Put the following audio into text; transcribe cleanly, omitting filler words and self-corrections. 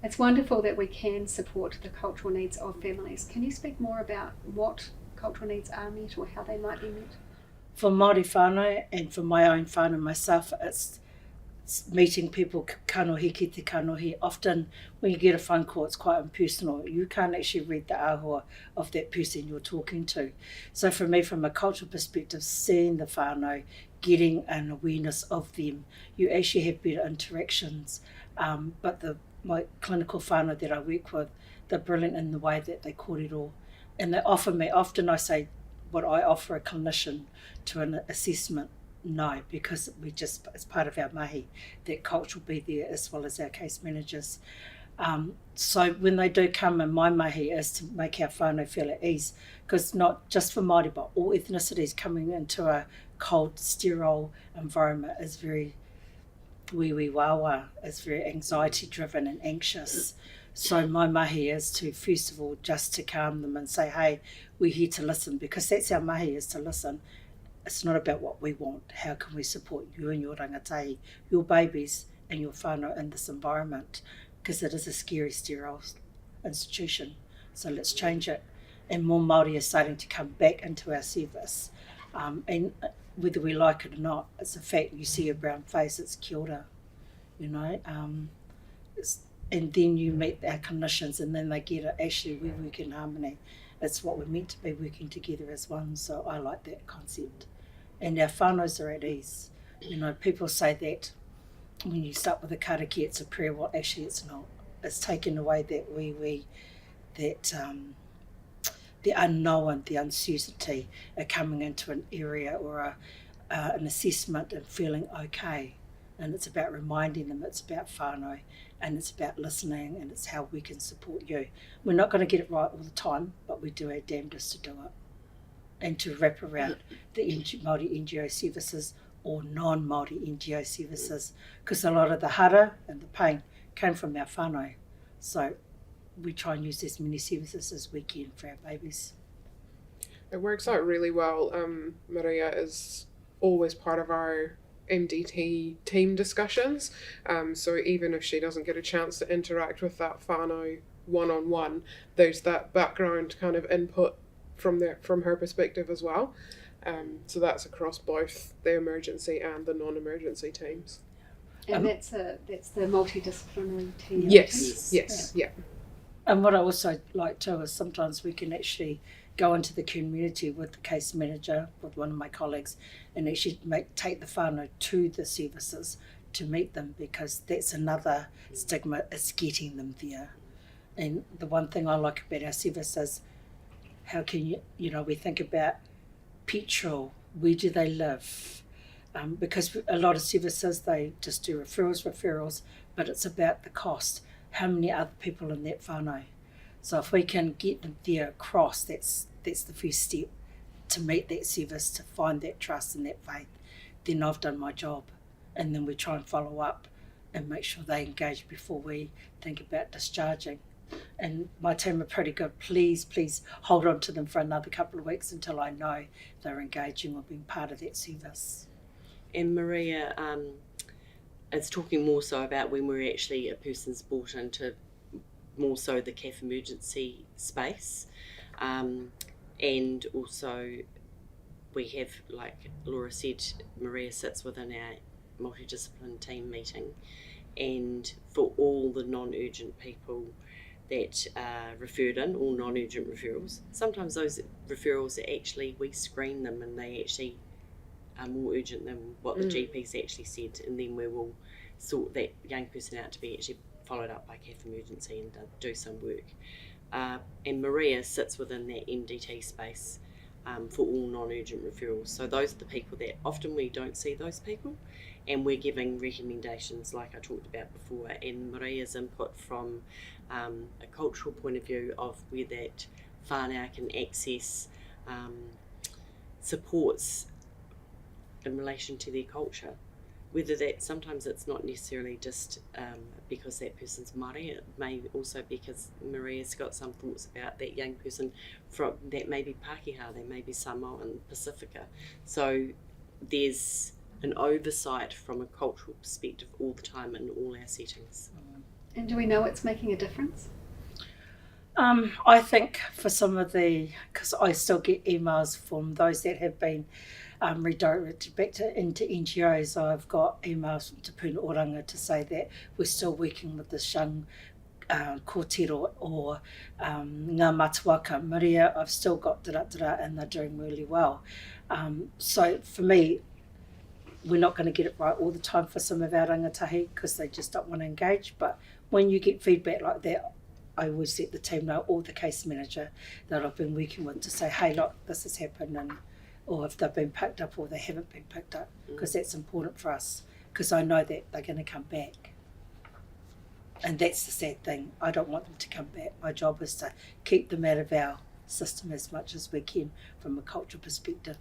It's wonderful that we can support the cultural needs of families. Can you speak more about what cultural needs are met or how they might be met? For Māori whānau and for my own whānau myself, it's meeting people kanohi ki te kanohi. Often when you get a phone call, it's quite impersonal. You can't actually read the āhua of that person you're talking to. So for me, from a cultural perspective, seeing the whānau, getting an awareness of them, you actually have better interactions. But my clinical whānau that I work with, they're brilliant in the way that they kōrero. And they offer me, often I say, what I offer a clinician to an assessment, no, because it's part of our mahi, that culture will be there as well as our case managers. So when they do come, and my mahi is to make our whānau feel at ease, because not just for Māori, but all ethnicities coming into a cold, sterile environment is very wiwi wawa, is very anxiety driven and anxious. So my mahi is to, first of all, just to calm them and say, hey, we're here to listen, because that's our mahi, is to listen. It's not about what we want. How can we support you and your rangatahi, your babies and your whānau in this environment? Because it is a scary, sterile institution. So let's change it. And more Māori are starting to come back into our service. And whether we like it or not, it's a fact. You see a brown face, it's kia ora, you know. And then you meet our clinicians, and then they get it, actually we work in harmony. It's what we're meant to be, working together as one. So I like that concept. And our whānaus are at ease. You know, people say that when you start with a kariki, it's a prayer. Well, actually it's not. It's taken away that the unknown, the uncertainty of coming into an area or an assessment and feeling okay. And it's about reminding them it's about whānau, and it's about listening, and it's how we can support you. We're not going to get it right all the time, but we do our damnedest to do it. And to wrap around the Māori NGO services or non-Māori NGO services, because a lot of the hara and the pain came from our whānau. So we try and use as many services as we can for our babies. It works out really well. Maria is always part of our MDT team discussions, so even if she doesn't get a chance to interact with that whānau one-on-one, there's that background kind of input from her perspective as well. So that's across both the emergency and the non-emergency teams. And that's the multidisciplinary team. Yes. And what I also like too is sometimes we can actually go into the community with the case manager, with one of my colleagues, and actually take the whānau to the services to meet them, because that's another stigma, is getting them there. And the one thing I like about our service is, how can we think about petrol, where do they live? Because a lot of services, they just do referrals, but it's about the cost. How many other people in that whānau? So if we can get them there across, that's the first step to meet that service, to find that trust and that faith. Then I've done my job. And then we try and follow up and make sure they engage before we think about discharging. And my team are pretty good. Please hold on to them for another couple of weeks until I know they're engaging or being part of that service. And Maria is talking more so about when we're actually, a person's brought into more so the CAF emergency space. And also we have, like Laura said, Maria sits within our multidiscipline team meeting, and for all the non-urgent people that are referred in, all non-urgent referrals, sometimes those referrals are actually, we screen them and they actually are more urgent than what the GP's actually said, and then we will sort that young person out to be actually followed up by CAF emergency and do some work. And Maria sits within that MDT space for all non-urgent referrals. So those are the people that often we don't see those people, and we're giving recommendations like I talked about before, and Maria's input from a cultural point of view of where that whānau can access supports in relation to their culture. Whether that, sometimes it's not necessarily just because that person's Māori, it may also because Maria's got some thoughts about that young person from that may be Pākehā, they may be Samoan, Pacifica. So there's an oversight from a cultural perspective all the time in all our settings. And do we know it's making a difference? I think for some of because I still get emails from those that have been redirected back into NGOs. I've got emails from Te Puna Oranga to say that we're still working with this young kōtero or ngā matuaka Maria. I've still got da and they're doing really well. So for me, we're not going to get it right all the time for some of our rangatahi because they just don't want to engage. But when you get feedback like that, I always let the team know, or the case manager that I've been working with, to say, hey, look, this has happened, or if they've been picked up or they haven't been picked up, because that's important for us, because I know that they're going to come back. And that's the sad thing. I don't want them to come back. My job is to keep them out of our system as much as we can from a cultural perspective.